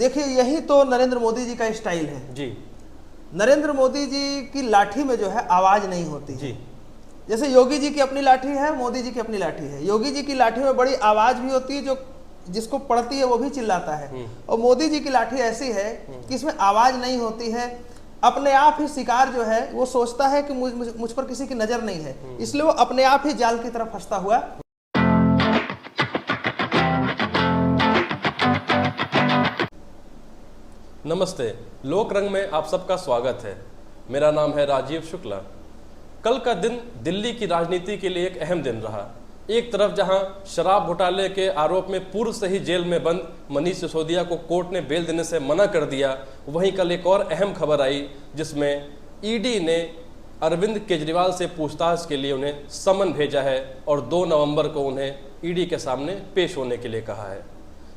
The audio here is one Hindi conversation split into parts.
देखिए, यही तो नरेंद्र मोदी जी का स्टाइल है जी। नरेंद्र मोदी जी की लाठी में जो है आवाज नहीं होती जी। है। जैसे योगी जी की अपनी लाठी है, मोदी जी की अपनी लाठी है। योगी जी की लाठी में बड़ी आवाज भी होती है, जो जिसको पड़ती है वो भी चिल्लाता है। और मोदी जी की लाठी ऐसी है कि इसमें आवाज नहीं होती है। अपने आप ही शिकार जो है वो सोचता है कि मुझ पर किसी की नजर नहीं है, इसलिए वो अपने आप ही जाल की तरफ फंसता हुआ। नमस्ते, लोक रंग में आप सबका स्वागत है। मेरा नाम है राजीव शुक्ला। कल का दिन दिल्ली की राजनीति के लिए एक अहम दिन रहा। एक तरफ जहां शराब घोटाले के आरोप में पूर्व से ही जेल में बंद मनीष सिसोदिया को कोर्ट ने बेल देने से मना कर दिया, वहीं कल एक और अहम खबर आई जिसमें ईडी ने अरविंद केजरीवाल से पूछताछ के लिए उन्हें समन भेजा है और 2 नवंबर को उन्हें ईडी के सामने पेश होने के लिए कहा है।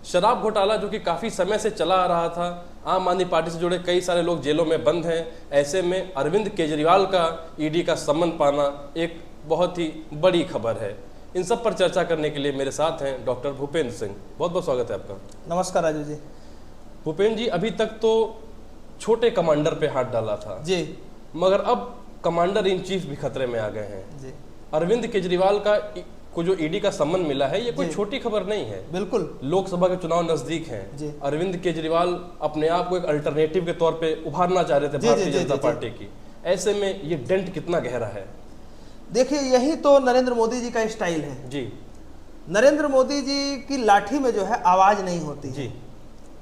शराब घोटाला जो कि काफ़ी समय से चला आ रहा था, आम आदमी पार्टी से जुड़े कई सारे लोग जेलों में बंद हैं, ऐसे में अरविंद केजरीवाल का ईडी का सम्मन पाना एक बहुत ही बड़ी खबर है। इन सब पर चर्चा करने के लिए मेरे साथ हैं डॉक्टर भूपेंद्र सिंह। बहुत बहुत स्वागत है आपका। नमस्कार राजू जी। भूपेंद्र जी, अभी तक तो छोटे कमांडर पे हाथ डाला था जी, मगर अब कमांडर इन चीफ भी खतरे में आ गए हैं जी। अरविंद केजरीवाल को जो ईडी का सम्मन मिला है, ये कोई छोटी खबर नहीं है। बिल्कुल। लोकसभा के चुनाव नजदीक हैं। अरविंद केजरीवाल अपने आप को एक अल्टरनेटिव के तौर पे उभारना चाह रहे थे भारतीय जनता पार्टी की। ऐसे में ये डेंट कितना गहरा है? देखिए, यही तो नरेंद्र मोदी जी का स्टाइल है जी। नरेंद्र मोदी जी की लाठी में जो है आवाज नहीं होती है। जी।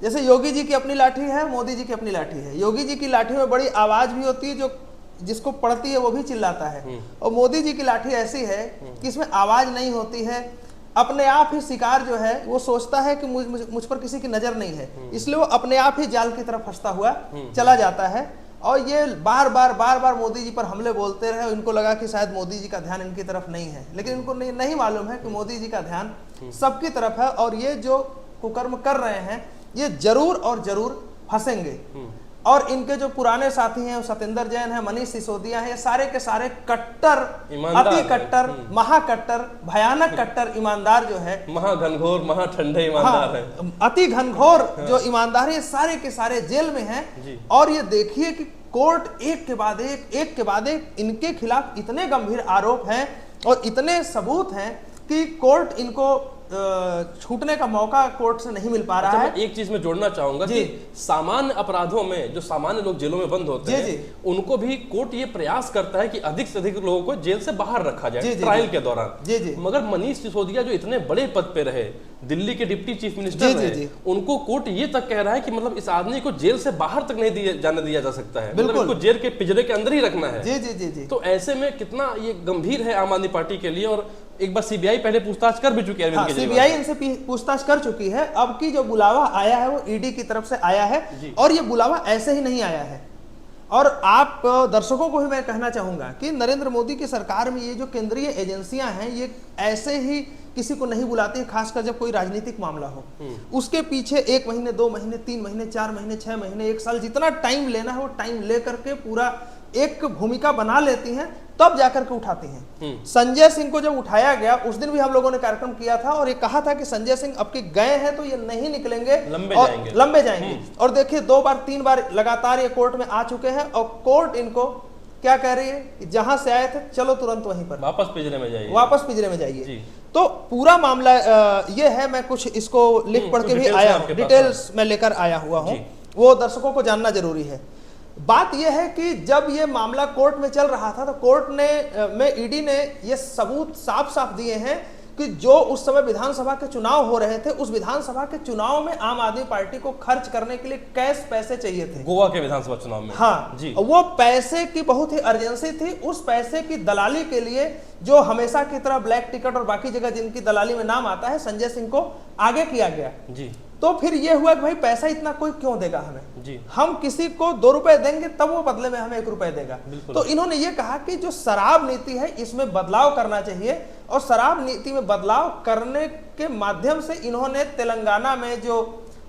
जैसे योगी जी की अपनी लाठी है, मोदी जी की अपनी लाठी है। योगी जी की लाठी में बड़ी आवाज भी होती है, जो जिसको पड़ती है वो भी चिल्लाता है। और मोदी जी की लाठी ऐसी है कि इसमें आवाज नहीं होती है। अपने आप ही शिकार जो है वो सोचता है कि मुझ पर किसी की नजर नहीं है, इसलिए वो अपने आप ही जाल की तरफ फंसता हुआ चला जाता है। और ये बार बार मोदी जी पर हमले बोलते रहे। इनको लगा कि शायद मोदी जी का ध्यान इनकी तरफ नहीं है, लेकिन इनको नहीं मालूम है कि मोदी जी का ध्यान सबकी तरफ है। और ये जो कुकर्म कर रहे हैं ये जरूर और जरूर फंसेंगे। और इनके जो पुराने साथी हैं, सत्येंद्र जैन है, मनीष सिसोदिया है, ये सारे के सारे कट्टर, अति कट्टर, महाकट्टर, भयानक कट्टर ईमानदार जो है, महाघनघोर, महाठंडे ईमानदार है, अति घनघोर जो ईमानदार है, ये सारे के सारे जेल में हैं। और ये देखिए कि कोर्ट एक के बाद एक इनके खिलाफ इतने गंभीर आरोप हैं और इतने सबूत हैं कि कोर्ट इनको छूटने का मौका कोर्ट से नहीं मिल पा रहा है। एक चीज मैं जोड़ना चाहूंगा कि सामान्य अपराधों में जो सामान्य लोग जेलों में बंद होते हैं, उनको भी कोर्ट ये प्रयास करता है कि अधिक से अधिक लोगों को जेल से बाहर रखा जाए ट्रायल के दौरान। मगर मनीष सिसोदिया जो इतने बड़े पद पे रहे, दिल्ली के डिप्टी चीफ मिनिस्टर रहे, उनको कोर्ट ये तक कह रहा है कि मतलब इस आदमी को जेल से बाहर तक नहीं जाने दिया जा सकता है, मतलब इसको जेल के पिंजरे के अंदर ही रखना है। तो ऐसे में कितना ये गंभीर है आम आदमी पार्टी के लिए। और एक बार सीबीआई पहले पूछताछ कर भी चुकी है। सीबीआई इनसे पूछताछ कर चुकी है। अब की जो बुलावा आया है वो ईडी की तरफ से आया है और ये बुलावा ऐसे ही नहीं आया है। और आप दर्शकों को भी मैं कहना चाहूंगा कि नरेंद्र मोदी की सरकार में ये जो केंद्रीय एजेंसियां हैं ये ऐसे ही किसी को नहीं बुलाती है, खासकर जब कोई राजनीतिक मामला हो। उसके पीछे 1 महीने, 2 महीने, 3 महीने, 4 महीने, 6 महीने, 1 साल, जितना टाइम लेना है वो टाइम लेकर के पूरा एक भूमिका बना लेती हैं, तब जाकर के उठाती हैं। संजय सिंह को जब उठाया गया उस दिन भी हम लोगों ने कार्यक्रम किया था और ये कहा था कि संजय सिंह अब के गए हैं तो ये नहीं निकलेंगे, लंबे जाएंगे। और देखिए 2 बार 3 बार लगातार ये कोर्ट में आ चुके हैं और कोर्ट इनको क्या कह रही है कि जहां से आए थे चलो तुरंत वहीं पर वापस पिंजरे में जाइए। तो पूरा मामला ये है। मैं कुछ इसको लिख पढ़ के भी आया हूं, डिटेल्स में लेकर आया हुआ हूं, वो दर्शकों को जानना जरूरी है। बात यह है कि जब ये मामला कोर्ट में चल रहा था तो कोर्ट में ईडी ने ये सबूत साफ साफ दिए हैं कि जो उस समय विधानसभा के चुनाव हो रहे थे, उस विधानसभा के चुनाव में आम आदमी पार्टी को खर्च करने के लिए कैश पैसे चाहिए थे। गोवा के विधानसभा चुनाव में। हाँ जी। वो पैसे की बहुत ही अर्जेंसी थी। उस पैसे की दलाली के लिए जो हमेशा की तरह ब्लैक टिकट और बाकी जगह जिनकी दलाली में नाम आता है, संजय सिंह को आगे किया गया जी। तो फिर ये हुआ कि भाई पैसा इतना कोई क्यों देगा हमें जी। हम किसी को 2 रुपए देंगे तब वो बदले में हमें 1 रुपए देगा। तो इन्होंने ये कहा कि जो शराब नीति है इसमें बदलाव करना चाहिए और शराब नीति में बदलाव करने के माध्यम से इन्होंने तेलंगाना में जो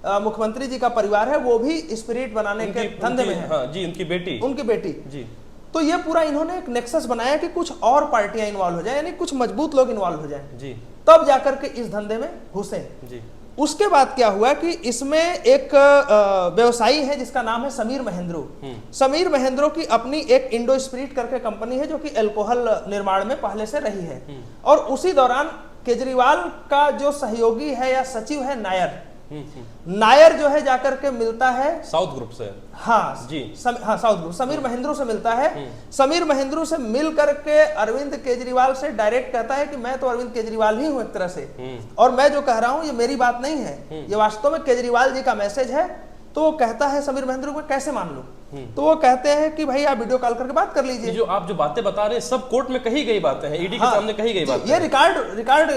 मुख्यमंत्री जी का परिवार है वो भी स्पिरिट बनाने के धंधे में है। हाँ जी, उनकी बेटी जी। तो ये पूरा इन्होंने एक नेक्सस बनाया कि कुछ और पार्टियां इन्वॉल्व हो जाए, यानी कुछ मजबूत लोग इन्वॉल्व हो जाए जी, तब जाकर के इस धंधे में घुसे जी। उसके बाद क्या हुआ कि इसमें एक व्यवसायी है जिसका नाम है समीर महेंद्रू। समीर महेंद्रू की अपनी एक इंडो स्पिरिट करके कंपनी है जो कि अल्कोहल निर्माण में पहले से रही है। और उसी दौरान केजरीवाल का जो सहयोगी है या सचिव है नायर, नायर जो है जाकर के मिलता है साउथ ग्रुप से। हाँ जी, हाँ साउथ ग्रुप समीर महेंद्रू से मिलता है। समीर महेंद्रू से मिल करके अरविंद केजरीवाल से डायरेक्ट कहता है कि मैं तो अरविंद केजरीवाल ही हूं एक तरह से, और मैं जो कह रहा हूं ये मेरी बात नहीं है, ये वास्तव में केजरीवाल जी का मैसेज है। तो वो कहता है समीर महेंद्रू को कैसे मान लूं? तो वो कहते हैं कि भाई आप वीडियो कॉल करके बात कर लीजिए। जो आप जो बातें बता रहे हैं सब कोर्ट में कही गई बातें हैं, ईडी के सामने कही गई बातें, ये रिकॉर्ड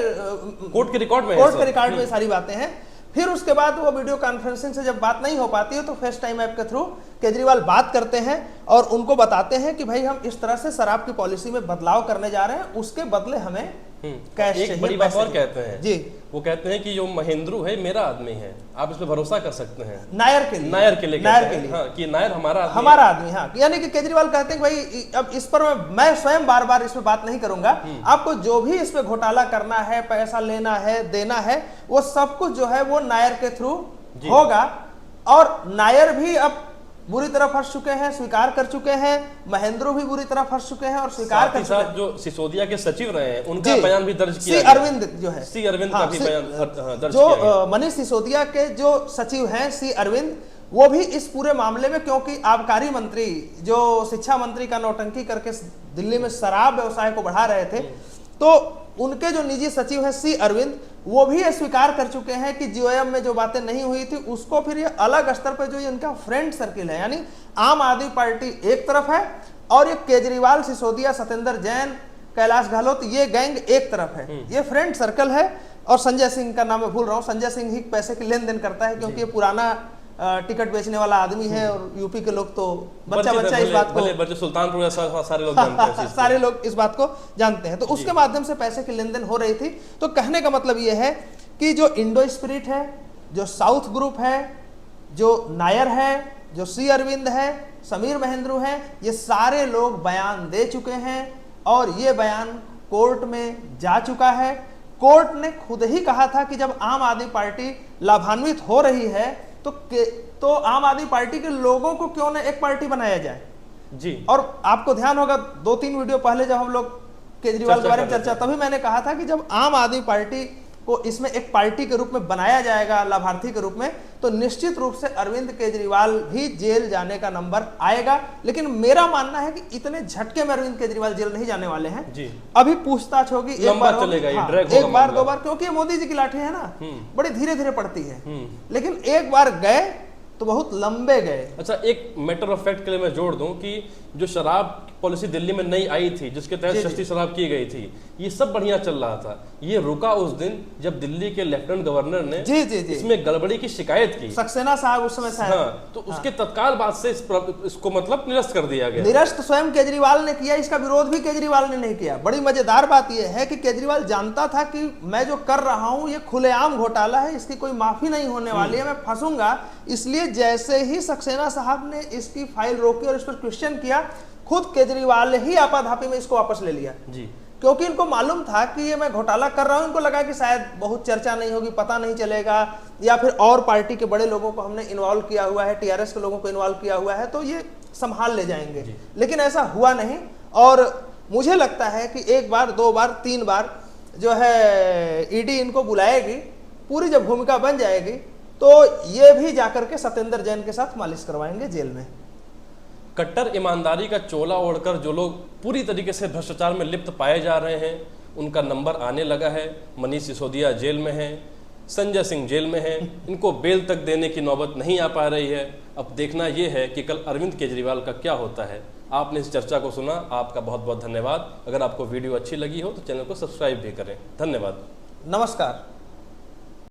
कोर्ट के रिकॉर्ड में सारी बातें हैं। फिर उसके बाद वो वीडियो कॉन्फ्रेंसिंग से जब बात नहीं हो पाती है तो फेस टाइम ऐप के थ्रू केजरीवाल बात करते हैं और उनको बताते हैं कि भाई हम इस तरह से शराब की पॉलिसी में बदलाव करने जा रहे हैं, उसके बदले हमें कैश एक बड़ी बात और कहते हैं जी, वो कहते हैं कि जो महेंद्रू है मेरा आदमी है, आप इस पे भरोसा कर सकते हैं। नायर के लिए नायर के लिए हाँ, कि नायर हमारा आदमी हाँ, यानी कि केजरीवाल कहते हैं भाई अब इस पर मैं स्वयं बार बार इस पे बात नहीं करूंगा, आपको जो भी इस पे घोटाला करना है, पैसा लेना है, देना है, वो सब कुछ जो है वो नायर के थ्रू होगा। और नायर भी अब बुरी तरह फंस चुके हैं, स्वीकार कर चुके हैं, महेंद्रू भी बुरी तरह फंस चुके हैं और स्वीकार कर चुके हैं। जो सिसोदिया के सचिव रहे हैं उनका बयान भी दर्ज किया गया। अरविंद जो है, सी अरविंद का भी बयान दर्ज जो किया गया। मनीष सिसोदिया के जो सचिव हैं सी अरविंद, वो भी इस पूरे मामले में, क्योंकि आबकारी मंत्री जो शिक्षा मंत्री का नौटंकी करके दिल्ली में शराब व्यवसाय को बढ़ा रहे थे, तो उनके जो निजी सचिव हैं सी अरविंद, वो भी ये स्वीकार कर चुके हैं कि जीओएम में जो बातें नहीं हुई थी उसको फिर ये अलग स्तर पर जो इनका फ्रेंड सर्किल है, यानी आम आदमी पार्टी एक तरफ है और ये केजरीवाल, सिसोदिया, सत्येंद्र जैन, कैलाश गहलोत, ये गैंग एक तरफ है, ये फ्रेंड सर्कल है। और संजय सिंह का नाम मैं भूल रहा हूँ, संजय सिंह ही पैसे की लेन देन करता है क्योंकि ये पुराना टिकट बेचने वाला आदमी है और यूपी के लोग तो बच्चा इस बात को, सुल्तानपुर सारे लोग जानते हैं सारे लोग इस बात को जानते हैं। तो उसके माध्यम से पैसे की लेन देन हो रही थी। तो कहने का मतलब ये है कि जो इंडो स्पिरिट है, जो साउथ ग्रुप है, जो नायर है, जो सी अरविंद है, समीर महेंद्रू है, ये सारे लोग बयान दे चुके हैं और ये बयान कोर्ट में जा चुका है। कोर्ट ने खुद ही कहा था कि जब आम आदमी पार्टी लाभान्वित हो रही है तो आम आदमी पार्टी के लोगों को क्यों न एक पार्टी बनाया जाए जी। और आपको ध्यान होगा 2-3 वीडियो पहले जब हम लोग केजरीवाल के बारे में चर्चा, तभी मैंने कहा था कि जब आम आदमी पार्टी को इसमें एक पार्टी के रूप में बनाया जाएगा, लाभार्थी के रूप में, तो निश्चित रूप से अरविंद केजरीवाल भी जेल जाने का नंबर आएगा। लेकिन मेरा मानना है कि इतने झटके में अरविंद केजरीवाल जेल नहीं जाने वाले हैं जी। अभी पूछताछ होगी, एक बार चलेगा, एक बार 2 बार, क्योंकि मोदी जी की लाठी है ना, बड़ी धीरे धीरे पड़ती है, लेकिन एक बार गए तो बहुत लंबे गए। अच्छा, एक मैटर ऑफ फैक्ट के लिए मैं जोड़ दूं कि जो शराब पॉलिसी दिल्ली में नई आई थी, जिसके तहत सस्ती शराब की गई थी, ये सब बढ़िया चल रहा था। ये रुका उस दिन जब दिल्ली के लेफ्टिनेंट गवर्नर ने इसमें गड़बड़ी की शिकायत की, सक्सेना साहब उस समय शायद, तो उसके तत्काल बाद से इसको मतलब निरस्त कर दिया गया। निरस्त स्वयं केजरीवाल ने किया, इसका विरोध भी केजरीवाल ने नहीं किया। बड़ी मजेदार बात यह है कि केजरीवाल जानता था कि मैं जो कर रहा हूं ये खुलेआम घोटाला है, इसकी कोई माफी नहीं होने वाली है, मैं फंसूंगा। इसलिए जैसे ही सक्सेना साहब ने इसकी फाइल रोकी और इस पर क्वेश्चन किया, खुद केजरीवाल ही आपाधापी में इसको वापस ले लिया जी। क्योंकि इनको मालूम था कि ये मैं घोटाला कर रहा हूं, इनको लगा कि शायद बहुत चर्चा नहीं होगी, पता नहीं चलेगा, या फिर और पार्टी के बड़े लोगों को हमने इन्वॉल्व किया हुआ है, टीआरएस के लोगों को इन्वॉल्व किया हुआ है, तो ये संभाल ले जाएंगे। लेकिन ऐसा हुआ नहीं। और मुझे लगता है कि 1 बार 2 बार 3 बार जो है ईडी इनको बुलाएगी, पूरी जब भूमिका बन जाएगी तो ये भी जाकर के सत्येंद्र जैन के साथ मालिश करवाएंगे जेल में। कट्टर ईमानदारी का चोला ओढ़कर जो लोग पूरी तरीके से भ्रष्टाचार में लिप्त पाए जा रहे हैं, उनका नंबर आने लगा है। मनीष सिसोदिया जेल में है, संजय सिंह जेल में है, इनको बेल तक देने की नौबत नहीं आ पा रही है। अब देखना यह है कि कल अरविंद केजरीवाल का क्या होता है। आपने इस चर्चा को सुना, आपका बहुत बहुत धन्यवाद। अगर आपको वीडियो अच्छी लगी हो तो चैनल को सब्सक्राइब भी करें। धन्यवाद, नमस्कार।